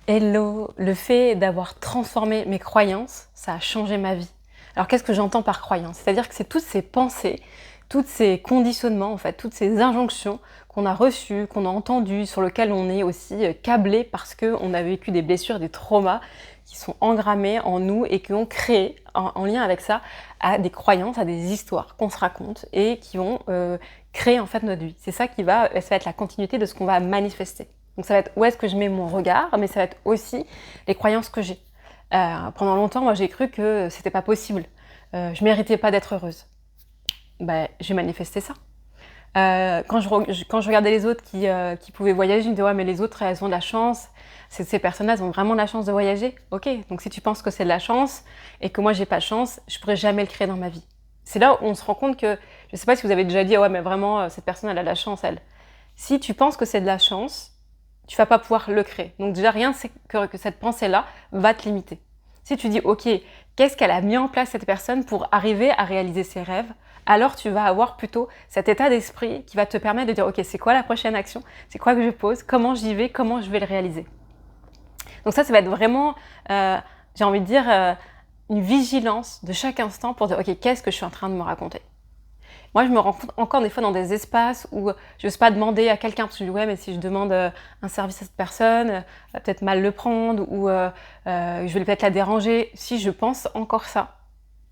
Hello, le fait d'avoir transformé mes croyances, ça a changé ma vie. Alors qu'est-ce que j'entends par croyance? C'est-à-dire que c'est toutes ces pensées, tous ces conditionnements, en fait, toutes ces injonctions qu'on a reçues, qu'on a entendues, sur lesquelles on est aussi câblé parce qu'on a vécu des blessures, des traumas qui sont engrammés en nous et qui ont créé, en lien avec ça, à des croyances, à des histoires qu'on se raconte et qui vont créer en fait notre vie. C'est ça ça va être la continuité de ce qu'on va manifester. Donc ça va être où est-ce que je mets mon regard, mais ça va être aussi les croyances que j'ai. Pendant longtemps, moi j'ai cru que c'était pas possible. Je méritais pas d'être heureuse. Ben, j'ai manifesté ça. Quand je regardais les autres qui pouvaient voyager, je me disais ouais mais les autres elles ont de la chance. Ces personnes-là elles ont vraiment de la chance de voyager. Ok, donc si tu penses que c'est de la chance et que moi j'ai pas de chance, je pourrais jamais le créer dans ma vie. C'est là où on se rend compte que, je sais pas si vous avez déjà dit ouais mais vraiment cette personne elle a de la chance elle. Si tu penses que c'est de la chance, tu vas pas pouvoir le créer. Donc déjà, rien c'est que cette pensée-là va te limiter. Si tu dis, ok, qu'est-ce qu'elle a mis en place cette personne pour arriver à réaliser ses rêves, alors tu vas avoir plutôt cet état d'esprit qui va te permettre de dire, ok, c'est quoi la prochaine action, c'est quoi que je pose, comment j'y vais, comment je vais le réaliser. Donc ça va être vraiment, j'ai envie de dire, une vigilance de chaque instant pour dire, ok, qu'est-ce que je suis en train de me raconter. Moi, je me rends compte encore des fois dans des espaces où je n'ose pas demander à quelqu'un, parce que je dis, ouais, mais si je demande un service à cette personne, elle va peut-être mal le prendre, ou je vais peut-être la déranger. Si je pense encore ça,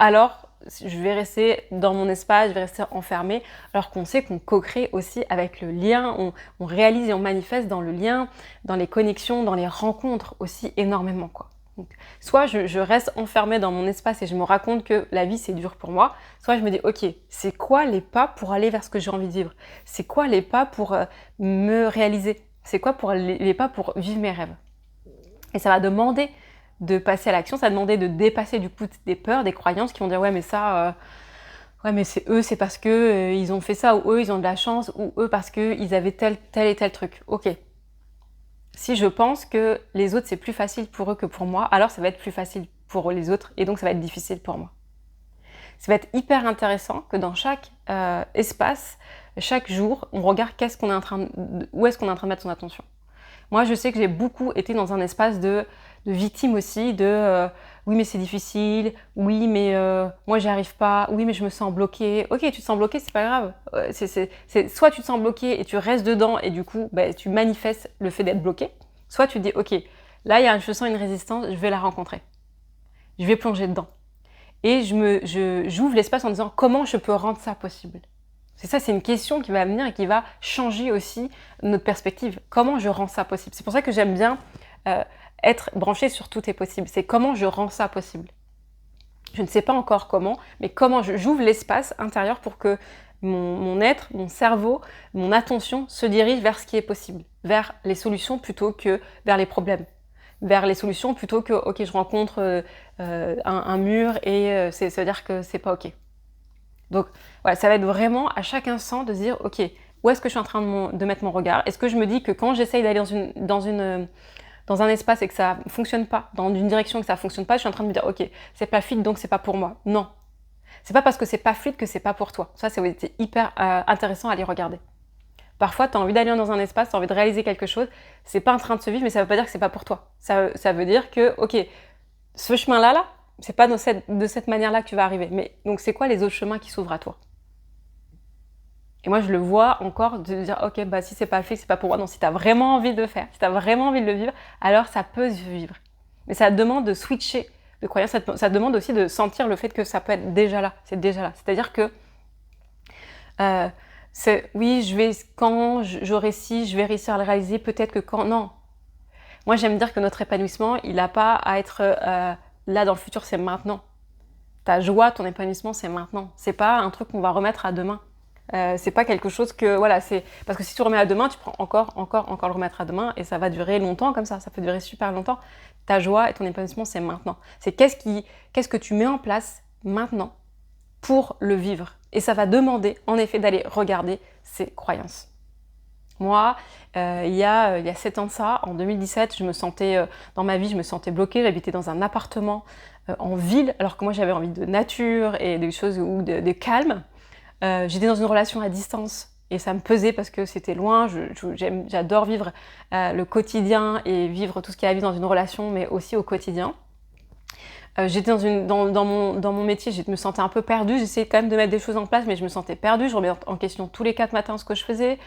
alors je vais rester dans mon espace, je vais rester enfermée, alors qu'on sait qu'on co-crée aussi avec le lien, on réalise et on manifeste dans le lien, dans les connexions, dans les rencontres aussi énormément, quoi. Donc, soit je reste enfermée dans mon espace et je me raconte que la vie c'est dur pour moi, soit je me dis ok, c'est quoi les pas pour aller vers ce que j'ai envie de vivre? C'est quoi les pas pour me réaliser? C'est quoi pour les pas pour vivre mes rêves? Et ça va demander de passer à l'action, ça va demander de dépasser du coup des peurs, des croyances qui vont dire ouais mais ça, ouais mais c'est eux, c'est parce que ils ont fait ça, ou eux ils ont de la chance, ou eux parce qu'ils avaient tel et tel truc. Ok, si je pense que les autres c'est plus facile pour eux que pour moi, alors ça va être plus facile pour les autres et donc ça va être difficile pour moi. Ça va être hyper intéressant que dans chaque espace, chaque jour, on regarde où est-ce qu'on est en train de mettre son attention. Moi, je sais que j'ai beaucoup été dans un espace de victime aussi, oui mais c'est difficile, oui mais moi j'y arrive pas, oui mais je me sens bloquée. Ok, tu te sens bloquée, c'est pas grave. Soit tu te sens bloquée et tu restes dedans et du coup bah, tu manifestes le fait d'être bloquée, soit tu dis ok, là je sens une résistance, je vais la rencontrer. Je vais plonger dedans. Et j'ouvre l'espace en disant comment je peux rendre ça possible. C'est une question qui va venir et qui va changer aussi notre perspective. Comment je rends ça possible? C'est pour ça que j'aime bien être branchée sur tout est possible. C'est comment je rends ça possible. Je ne sais pas encore comment, mais comment j'ouvre l'espace intérieur pour que mon être, mon cerveau, mon attention se dirige vers ce qui est possible, vers les solutions plutôt que vers les problèmes, vers les solutions plutôt que ok je rencontre un mur et ça veut dire que c'est pas ok. Donc voilà, ça va être vraiment à chaque instant de se dire ok, où est-ce que je suis en train de mettre mon regard? Est-ce que je me dis que quand j'essaye d'aller dans un espace et que ça fonctionne pas, dans une direction et que ça fonctionne pas, je suis en train de me dire ok, c'est pas fluide donc c'est pas pour moi. Non, c'est pas parce que c'est pas fluide que c'est pas pour toi. Ça c'est hyper intéressant à aller regarder. Parfois, tu as envie d'aller dans un espace, tu as envie de réaliser quelque chose, c'est pas en train de se vivre, mais ça veut pas dire que c'est pas pour toi. Ça veut dire que, ok, ce chemin-là, c'est pas de cette manière-là que tu vas arriver. Mais donc, c'est quoi les autres chemins qui s'ouvrent à toi? Et moi, je le vois encore de dire, ok, bah si c'est pas fait, c'est pas pour moi. Non, si tu as vraiment envie de le faire, si tu as vraiment envie de le vivre, alors ça peut se vivre. Mais ça demande de switcher de croyance, ça demande aussi de sentir le fait que ça peut être déjà là. C'est déjà là. C'est-à-dire que oui, quand j'aurai ci, je vais réussir à le réaliser, peut-être que quand, non. Moi, j'aime dire que notre épanouissement, il n'a pas à être là dans le futur, c'est maintenant. Ta joie, ton épanouissement, c'est maintenant. C'est pas un truc qu'on va remettre à demain. C'est pas quelque chose que, voilà, c'est... Parce que si tu remets à demain, tu prends encore le remettre à demain et ça va durer longtemps comme ça peut durer super longtemps. Ta joie et ton épanouissement, c'est maintenant. C'est qu'est-ce que tu mets en place maintenant pour le vivre. Et ça va demander, en effet, d'aller regarder ses croyances. Moi, il y a 7 ans de ça, en 2017, dans ma vie, je me sentais bloquée. J'habitais dans un appartement en ville, alors que moi, j'avais envie de nature et de choses de calme. J'étais dans une relation à distance et ça me pesait parce que c'était loin. J'adore vivre le quotidien et vivre tout ce qu'il y a à vivre dans une relation, mais aussi au quotidien. J'étais dans mon métier, je me sentais un peu perdue. J'essayais quand même de mettre des choses en place, mais je me sentais perdue. Je remettais en question tous les 4 matins ce que je faisais.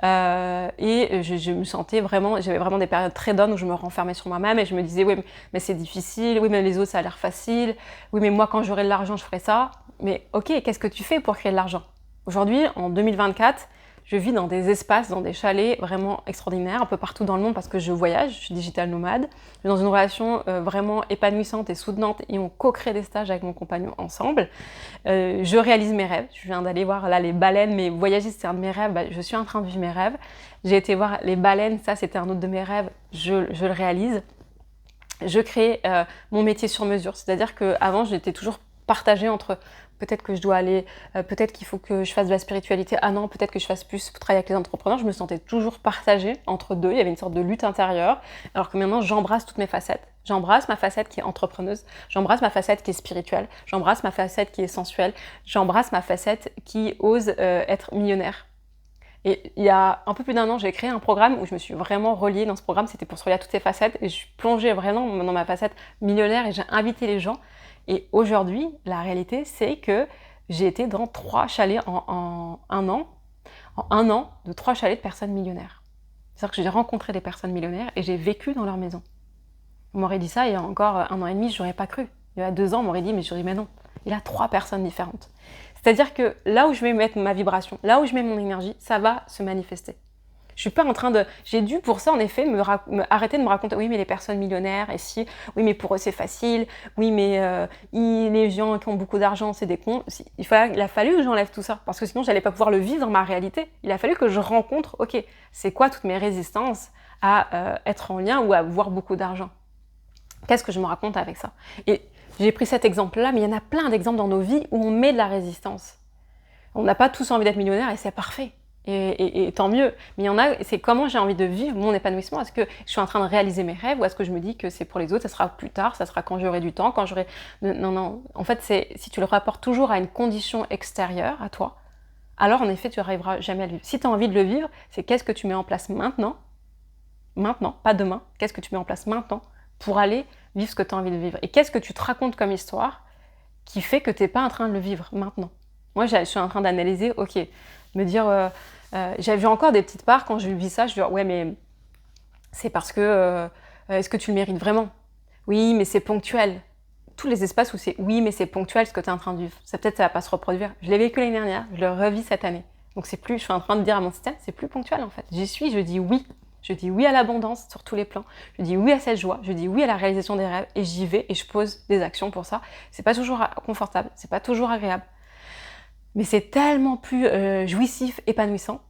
Et je me sentais vraiment, j'avais vraiment des périodes très down où je me renfermais sur moi-même et je me disais oui mais c'est difficile, oui mais les autres ça a l'air facile, oui mais moi quand j'aurai de l'argent je ferai ça. Mais ok, qu'est-ce que tu fais pour créer de l'argent? Aujourd'hui, en 2024, je vis dans des espaces, dans des chalets vraiment extraordinaires, un peu partout dans le monde parce que je voyage, je suis digital nomade. Je suis dans une relation vraiment épanouissante et soutenante et on co-crée des stages avec mon compagnon ensemble. Je réalise mes rêves. Je viens d'aller voir là les baleines, mais voyager c'est un de mes rêves. Je suis en train de vivre mes rêves. J'ai été voir les baleines, ça c'était un autre de mes rêves. Je le réalise. Je crée mon métier sur mesure. C'est-à-dire qu'avant j'étais toujours partagée entre peut-être que je dois aller, peut-être qu'il faut que je fasse de la spiritualité. Ah non, peut-être que je fasse plus travailler avec les entrepreneurs. Je me sentais toujours partagée entre deux. Il y avait une sorte de lutte intérieure. Alors que maintenant, j'embrasse toutes mes facettes. J'embrasse ma facette qui est entrepreneuse. J'embrasse ma facette qui est spirituelle. J'embrasse ma facette qui est sensuelle. J'embrasse ma facette qui ose être millionnaire. Et il y a un peu plus d'1 an, j'ai créé un programme où je me suis vraiment reliée dans ce programme. C'était pour se relier à toutes ces facettes. Et je suis plongée vraiment dans ma facette millionnaire et j'ai invité les gens. Et aujourd'hui, la réalité, c'est que j'ai été dans 3 chalets en 1 an. En 1 an, de 3 chalets de personnes millionnaires. C'est-à-dire que j'ai rencontré des personnes millionnaires et j'ai vécu dans leur maison. On m'aurait dit ça il y a encore 1 an et demi, je n'aurais pas cru. Il y a 2 ans, on m'aurait dit, mais je dirais, mais non. Il a 3 personnes différentes. C'est-à-dire que là où je vais mettre ma vibration, là où je mets mon énergie, ça va se manifester. Je suis pas en train de... J'ai dû pour ça, en effet, arrêter de me raconter « Oui, mais les personnes millionnaires, et si... Oui, mais pour eux, c'est facile. Oui, mais les gens qui ont beaucoup d'argent, c'est des cons. » Il a fallu que j'enlève tout ça, parce que sinon, j'allais pas pouvoir le vivre dans ma réalité. Il a fallu que je rencontre, ok, c'est quoi toutes mes résistances à être en lien ou à avoir beaucoup d'argent? Qu'est-ce que je me raconte avec ça? Et j'ai pris cet exemple-là, mais il y en a plein d'exemples dans nos vies où on met de la résistance. On n'a pas tous envie d'être millionnaire et c'est parfait. Et tant mieux. Mais il y en a, c'est comment j'ai envie de vivre mon épanouissement. Est-ce que je suis en train de réaliser mes rêves ou est-ce que je me dis que c'est pour les autres, ça sera plus tard, ça sera quand j'aurai du temps, quand j'aurai... Non. En fait, si tu le rapportes toujours à une condition extérieure à toi, alors en effet, tu n'arriveras jamais à le vivre. Si tu as envie de le vivre, c'est qu'est-ce que tu mets en place maintenant, pas demain, qu'est-ce que tu mets en place maintenant pour aller vivre ce que tu as envie de vivre. Et qu'est-ce que tu te racontes comme histoire qui fait que tu n'es pas en train de le vivre maintenant. Moi, je suis en train d'analyser, ok, me dire... j'avais encore des petites parts quand je vis ça, je dis ouais mais c'est parce que est-ce que tu le mérites vraiment? Oui mais c'est ponctuel. Tous les espaces où c'est oui mais c'est ponctuel ce que tu es en train de vivre, ça peut-être ça va pas se reproduire. Je l'ai vécu l'année dernière, je le revis cette année. Donc c'est plus, je suis en train de dire à mon système, c'est plus ponctuel en fait. J'y suis, je dis oui. Je dis oui à l'abondance sur tous les plans. Je dis oui à cette joie. Je dis oui à la réalisation des rêves et j'y vais et je pose des actions pour ça. C'est pas toujours confortable, c'est pas toujours agréable. Mais c'est tellement plus jouissif, épanouissant.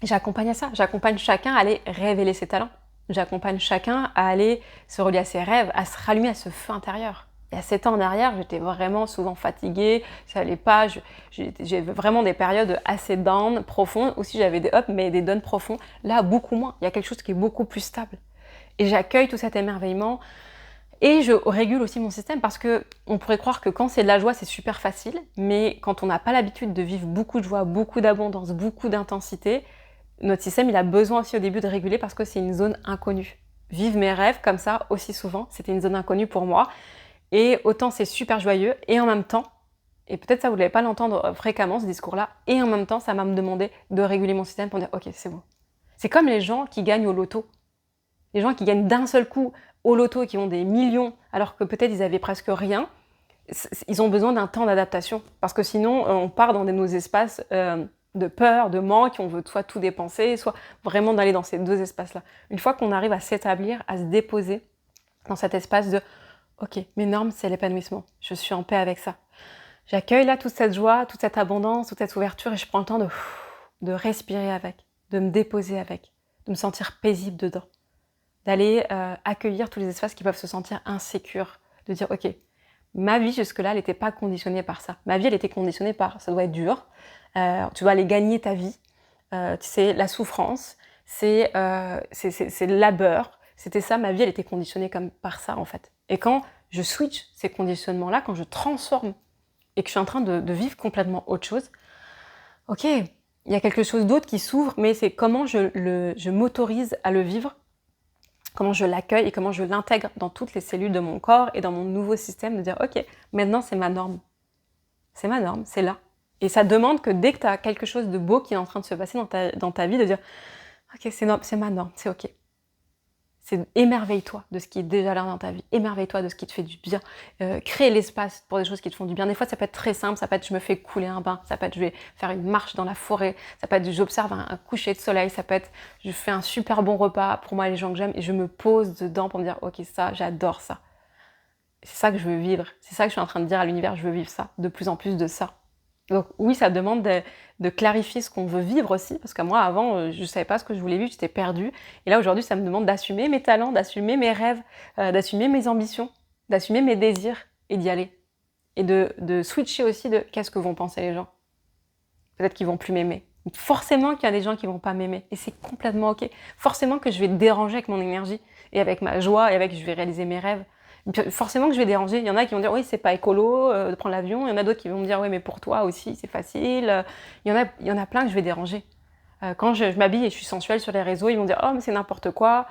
J'accompagne à ça. J'accompagne chacun à aller révéler ses talents. J'accompagne chacun à aller se relier à ses rêves, à se rallumer à ce feu intérieur. Il y a 7 ans en arrière, j'étais vraiment souvent fatiguée, ça allait pas, j'ai vraiment des périodes assez down, profondes. Aussi, j'avais des ups, mais des downs profonds. Là, beaucoup moins. Il y a quelque chose qui est beaucoup plus stable. Et j'accueille tout cet émerveillement. Et je régule aussi mon système parce que on pourrait croire que quand c'est de la joie, c'est super facile. Mais quand on n'a pas l'habitude de vivre beaucoup de joie, beaucoup d'abondance, beaucoup d'intensité, notre système, il a besoin aussi au début de réguler parce que c'est une zone inconnue. Vivre mes rêves comme ça aussi souvent, c'était une zone inconnue pour moi. Et autant c'est super joyeux, et en même temps, et peut-être ça vous ne l'avez pas l'entendre fréquemment ce discours-là, et en même temps ça m'a demandé de réguler mon système pour dire ok c'est bon. C'est comme les gens qui gagnent au loto. Les gens qui gagnent d'un seul coup au loto et qui ont des millions alors que peut-être ils avaient presque rien, ils ont besoin d'un temps d'adaptation. Parce que sinon on part dans nos espaces de peur, de manque, on veut soit tout dépenser, soit vraiment d'aller dans ces 2 espaces-là. Une fois qu'on arrive à s'établir, à se déposer dans cet espace de ok, mes normes, c'est l'épanouissement. Je suis en paix avec ça. J'accueille là toute cette joie, toute cette abondance, toute cette ouverture et je prends le temps de respirer avec, de me déposer avec, de me sentir paisible dedans, d'aller accueillir tous les espaces qui peuvent se sentir insécures, de dire ok, ma vie jusque-là, elle n'était pas conditionnée par ça. Ma vie, elle était conditionnée par ça doit être dur, tu dois aller gagner ta vie, c'est la souffrance, c'est le labeur. C'était ça, ma vie, elle était conditionnée comme par ça en fait. Et quand je switch ces conditionnements-là, quand je transforme et que je suis en train de vivre complètement autre chose, ok, il il y a quelque chose d'autre qui s'ouvre, mais c'est comment je m'autorise à le vivre, comment je l'accueille et comment je l'intègre dans toutes les cellules de mon corps et dans mon nouveau système, de dire ok, maintenant c'est ma norme. C'est ma norme, c'est là. Et ça demande que dès que tu as quelque chose de beau qui est en train de se passer dans ta vie, de dire ok, c'est ma norme, c'est ok. C'est émerveille-toi de ce qui est déjà là dans ta vie, émerveille-toi de ce qui te fait du bien, crée l'espace pour des choses qui te font du bien. Des fois ça peut être très simple, ça peut être je me fais couler un bain, ça peut être je vais faire une marche dans la forêt, ça peut être j'observe un coucher de soleil, ça peut être je fais un super bon repas pour moi et les gens que j'aime et je me pose dedans pour me dire ok ça, j'adore ça. C'est ça que je veux vivre, c'est ça que je suis en train de dire à l'univers, je veux vivre ça, de plus en plus de ça. Donc oui, ça demande de clarifier ce qu'on veut vivre aussi, parce que moi avant, je ne savais pas ce que je voulais vivre, j'étais perdue. Et là aujourd'hui, ça me demande d'assumer mes talents, d'assumer mes rêves, d'assumer mes ambitions, d'assumer mes désirs et d'y aller. Et de switcher aussi de qu'est-ce que vont penser les gens. Peut-être qu'ils vont plus m'aimer. Forcément qu'il y a des gens qui vont pas m'aimer, et c'est complètement ok. Forcément que je vais déranger avec mon énergie, et avec ma joie, et avec je vais réaliser mes rêves. Forcément que je vais déranger. Il y en a qui vont dire oui, c'est pas écolo de prendre l'avion. Il y en a d'autres qui vont me dire oui, mais pour toi aussi, c'est facile. Il y en a plein que je vais déranger. Quand je m'habille et je suis sensuelle sur les réseaux, ils vont dire oh, mais c'est n'importe quoi.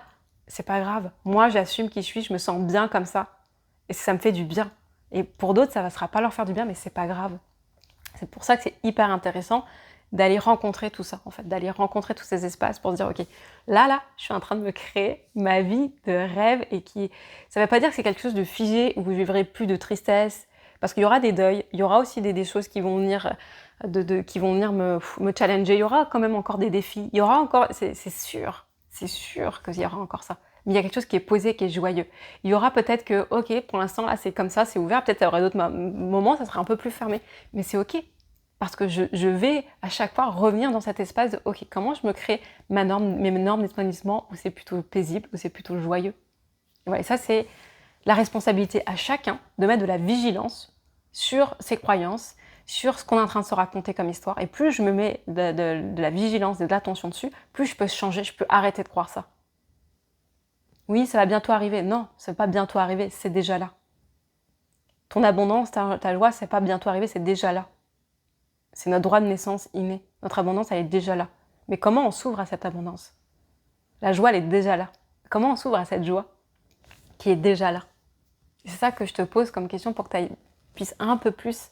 C'est pas grave. Moi, j'assume qui je suis, je me sens bien comme ça. Et ça me fait du bien. Et pour d'autres, ça ne sera pas leur faire du bien, mais c'est pas grave. C'est pour ça que c'est hyper intéressant d'aller rencontrer tout ça, en fait, d'aller rencontrer tous ces espaces pour se dire, ok, là, je suis en train de me créer ma vie de rêve et ça ne veut pas dire que c'est quelque chose de figé où je vivrai plus de tristesse, parce qu'il y aura des deuils, il y aura aussi des choses qui vont venir, qui vont venir me challenger, il y aura quand même encore des défis, il y aura encore, c'est sûr qu'il y aura encore ça. Mais il y a quelque chose qui est posé, qui est joyeux. Il y aura peut-être que, ok, pour l'instant, là, c'est comme ça, c'est ouvert, peut-être il y aura d'autres moments, ça sera un peu plus fermé, mais c'est ok. Parce que je vais à chaque fois revenir dans cet espace de ok, comment je me crée mes normes d'épanouissement où c'est plutôt paisible, où c'est plutôt joyeux. Et voilà, ça c'est la responsabilité à chacun de mettre de la vigilance sur ses croyances, sur ce qu'on est en train de se raconter comme histoire. Et plus je me mets de la vigilance et de l'attention dessus, plus je peux changer, je peux arrêter de croire ça. Oui, ça va bientôt arriver. Non, ça ne va pas bientôt arriver, c'est déjà là. Ton abondance, ta joie, c'est pas bientôt arrivé, c'est déjà là. C'est notre droit de naissance inné. Notre abondance, elle est déjà là. Mais comment on s'ouvre à cette abondance? La joie, elle est déjà là. Comment on s'ouvre à cette joie qui est déjà là? C'est ça que je te pose comme question pour que tu puisses un peu plus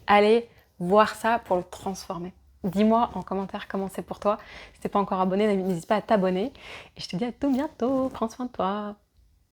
aller voir ça pour le transformer. Dis-moi en commentaire comment c'est pour toi. Si t'es pas encore abonné, n'hésite pas à t'abonner. Et je te dis à tout bientôt. Prends soin de toi.